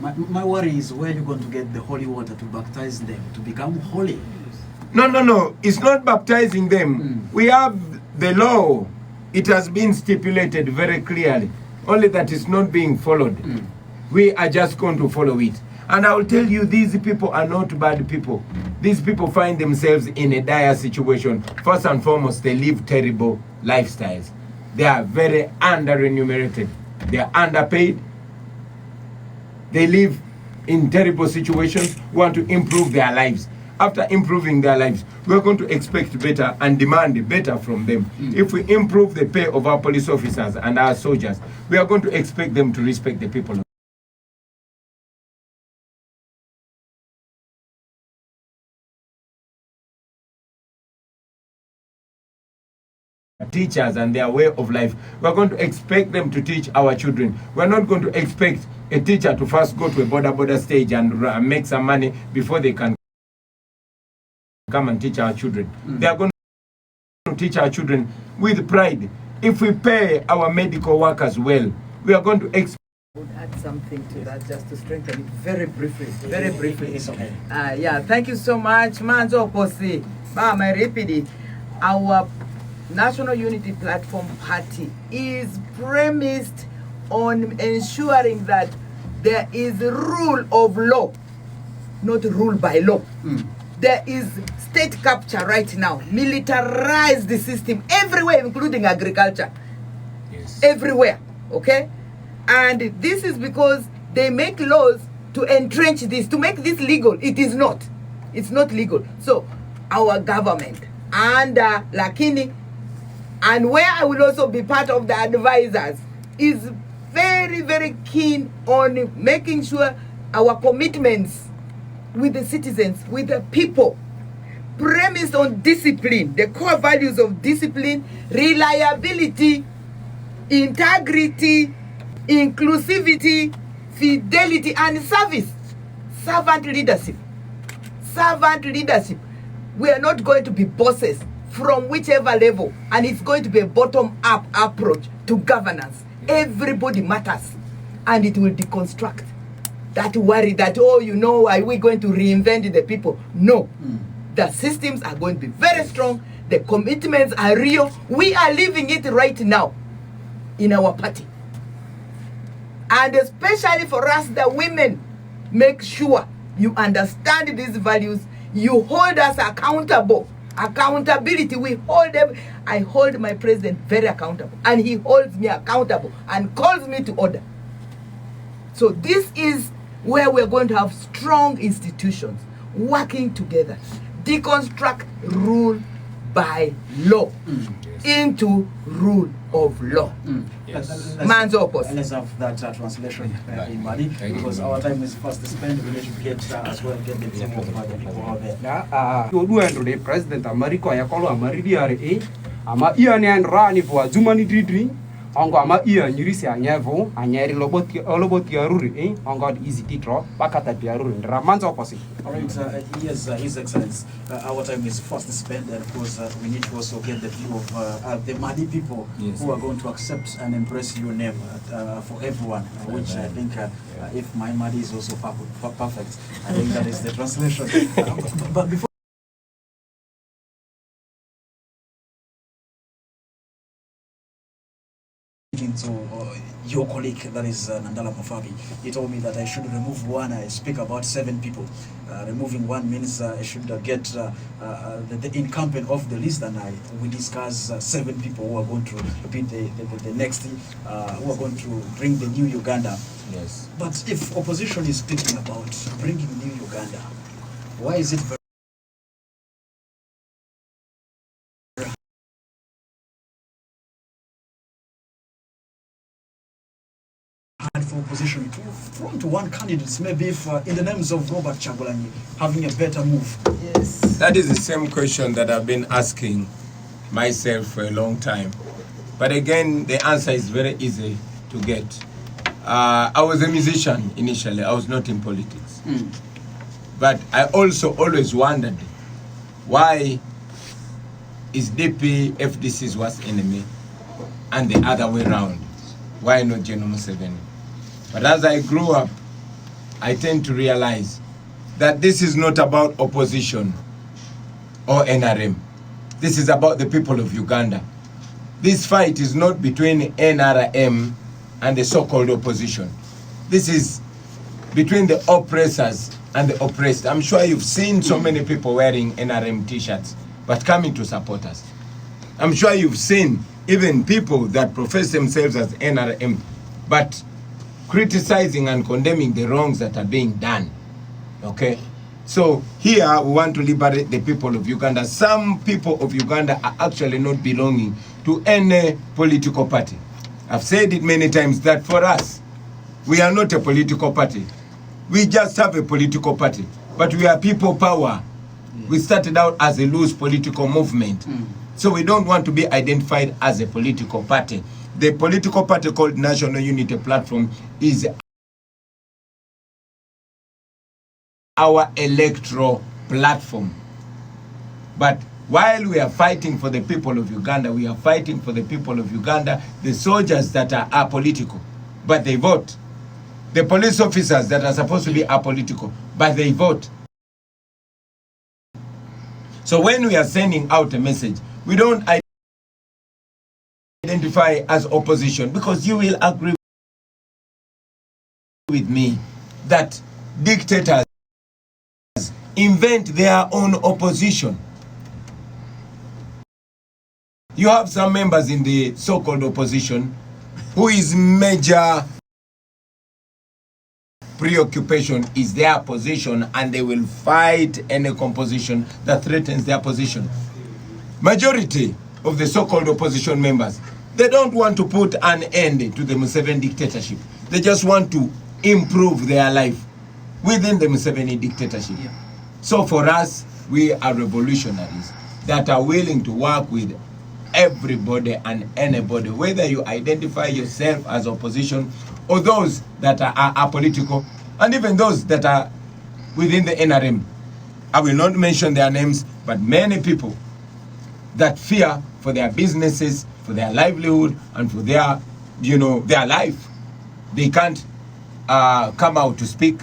My worry is where you're going to get the holy water to baptize them, to become holy. No. It's not baptizing them. We have the law. It has been stipulated very clearly. Only that it's not being followed. We are just going to follow it. And I will tell you, these people are not bad people. These people find themselves in a dire situation. First and foremost, they live terrible lifestyles. They are very under-remunerated. They are underpaid. They live in terrible situations, want to improve their lives. After improving their lives, we are going to expect better and demand better from them. If we improve the pay of our police officers and our soldiers, we are going to expect them to respect the people. Teachers and their way of life. We're going to expect them to teach our children. We're not going to expect a teacher to first go to a border stage and make some money before they can come and teach our children. They are going to teach our children with pride. If we pay our medical workers well, we are going to expect. I would add something to that just to strengthen it very briefly. It's okay. Yeah, thank you so much. Manzo Kosi, my repeat, our National Unity Platform Party is premised on ensuring that there is rule of law, not rule by law. There is state capture right now, militarized the system everywhere, including agriculture. Yes. Everywhere, okay? And this is because they make laws to entrench this, to make this legal. It is not. It's not legal. So our government and Lakini, and where I will also be part of the advisors, is very, very keen on making sure our commitments with the citizens, with the people, premised on discipline, the core values of discipline, reliability, integrity, inclusivity, fidelity, and service. Servant leadership. Servant leadership. We are not going to be bosses from whichever level, and it's going to be a bottom-up approach to governance. Everybody matters, and it will deconstruct that worry that, oh, you know, are we going to reinvent the people? No. The systems are going to be very strong. The commitments are real. We are living it right now in our party. And especially for us, the women, make sure you understand these values. You hold us accountable. Accountability, we hold them. I hold my president very accountable, and he holds me accountable and calls me to order. So this is where we're going to have strong institutions working together, deconstruct rule by law into rule of law. Yes. Manzo Opos. Let's have that translation in Mali, because our time is fast spent. We need to get as well get the name of the people out there. You do and the president America yakolo amaridiare ama iya ne rani for Zumani Dridri ongo ama iya nyirisi anyevo anyeri loboti aruri ongo easy titro bakata biaruri Manzo Opos. All right, yes, His Excellency. Our time is fast spent, and of course, we need to also get the view of the Mali people who are going to accept and embrace your name for everyone, which I think, if my Mali is also perfect, I think that is the translation. But before to your colleague, that is Nandala Mofabi, he told me that I should remove one. I speak about 7 people. Removing one means I should get the incumbent of the list, and we discuss 7 people who are going to be the next, who are going to bring the new Uganda. Yes. But if opposition is speaking about bringing new Uganda, why is it very hard for opposition to front to one candidate, maybe if in the names of Robert Chagulanyi having a better move? Yes. That is the same question that I've been asking myself for a long time. But again, the answer is very easy to get. I was a musician initially. I was not in politics. But I also always wondered, why is DP FDC's worst enemy and the other way around? Why not General Museveni? But as I grew up, I tend to realize that this is not about opposition or NRM. This is about the people of Uganda. This fight is not between NRM and the so-called opposition. This is between the oppressors and the oppressed. I'm sure you've seen so many people wearing NRM t-shirts, but coming to support us. I'm sure you've seen even people that profess themselves as NRM, but criticizing and condemning the wrongs that are being done. Okay? So here we want to liberate the people of Uganda. Some people of Uganda are actually not belonging to any political party. I've said it many times that for us, we are not a political party. We just have a political party, but we are people power. We started out as a loose political movement. So we don't want to be identified as a political party. The political party called National Unity Platform is our electoral platform. But while we are fighting for the people of Uganda, we are fighting for the people of Uganda, the soldiers that are apolitical, but they vote. The police officers that are supposed to be apolitical, but they vote. So when we are sending out a message, we don't identify as opposition, because you will agree with me that dictators invent their own opposition. You have some members in the so-called opposition who is major preoccupation is their position, and they will fight any composition that threatens their position. Majority of the so-called opposition members, they don't want to put an end to the Museveni dictatorship. They just want to improve their life within the Museveni dictatorship. Yeah. So for us, we are revolutionaries that are willing to work with everybody and anybody, whether you identify yourself as opposition or those that are apolitical, and even those that are within the NRM. I will not mention their names, but many people that fear for their businesses, for their livelihood, and for their, their life. They can't come out to speak.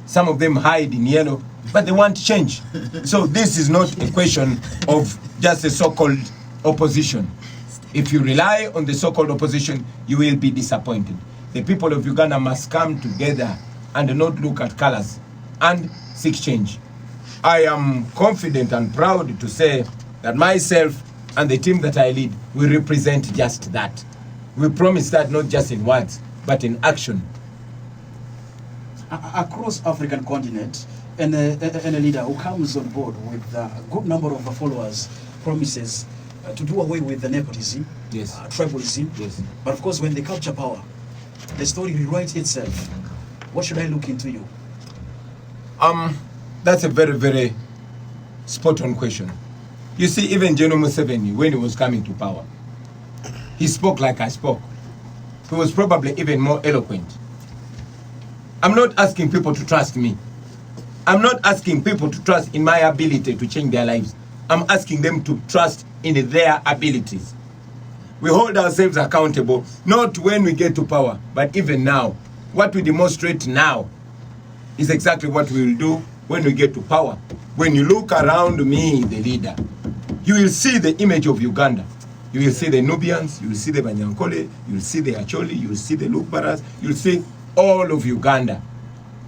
Some of them hide in yellow, but they want change. So this is not a question of just a so-called opposition. If you rely on the so-called opposition, you will be disappointed. The people of Uganda must come together and not look at colors and seek change. I am confident and proud to say that myself and the team that I lead, we represent just that. We promise that not just in words, but in action. Across African continent, and a leader who comes on board with a good number of followers promises to do away with the nepotism, yes, tribalism. Yes. But of course, when they capture power, the story rewrites itself. What should I look into you? That's a very, very spot-on question. You see, even General Museveni, when he was coming to power, he spoke like I spoke. He was probably even more eloquent. I'm not asking people to trust me. I'm not asking people to trust in my ability to change their lives. I'm asking them to trust in their abilities. We hold ourselves accountable, not when we get to power, but even now. What we demonstrate now is exactly what we will do when we get to power. When you look around me, the leader, you will see the image of Uganda. You will see the Nubians, you will see the Banyankole, you will see the Acholi, you will see the Lukbaras, you will see all of Uganda.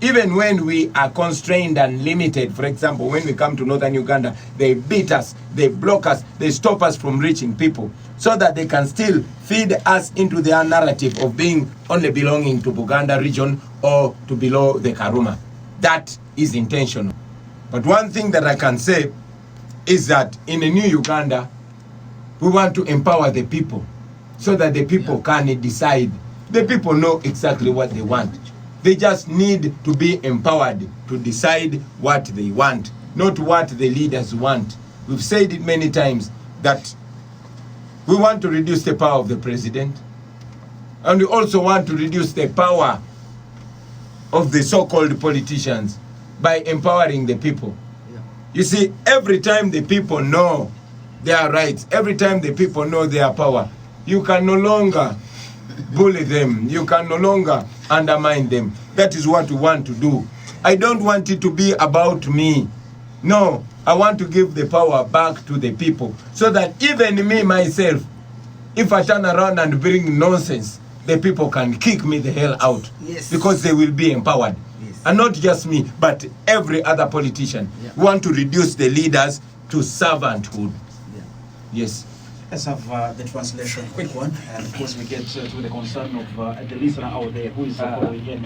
Even when we are constrained and limited, for example, when we come to Northern Uganda, they beat us, they block us, they stop us from reaching people, so that they can still feed us into their narrative of being only belonging to Buganda region or to below the Karuma. That is intentional. But one thing that I can say is that in a new Uganda, we want to empower the people so that the people can decide. The people know exactly what they want. They just need to be empowered to decide what they want, not what the leaders want. We've said it many times that we want to reduce the power of the president, and we also want to reduce the power of the so-called politicians by empowering the people. You see, every time the people know their rights, every time the people know their power, you can no longer bully them. You can no longer undermine them. That is what we want to do. I don't want it to be about me. No, I want to give the power back to the people so that even me myself, if I turn around and bring nonsense, the people can kick me the hell out. Yes. Because they will be empowered. Yes. And not just me, but every other politician. Yeah. We want to reduce the leaders to servanthood. Yeah. Yes. Let's have the translation, quick one, and of course we get to the concern of the listener out there who is following here.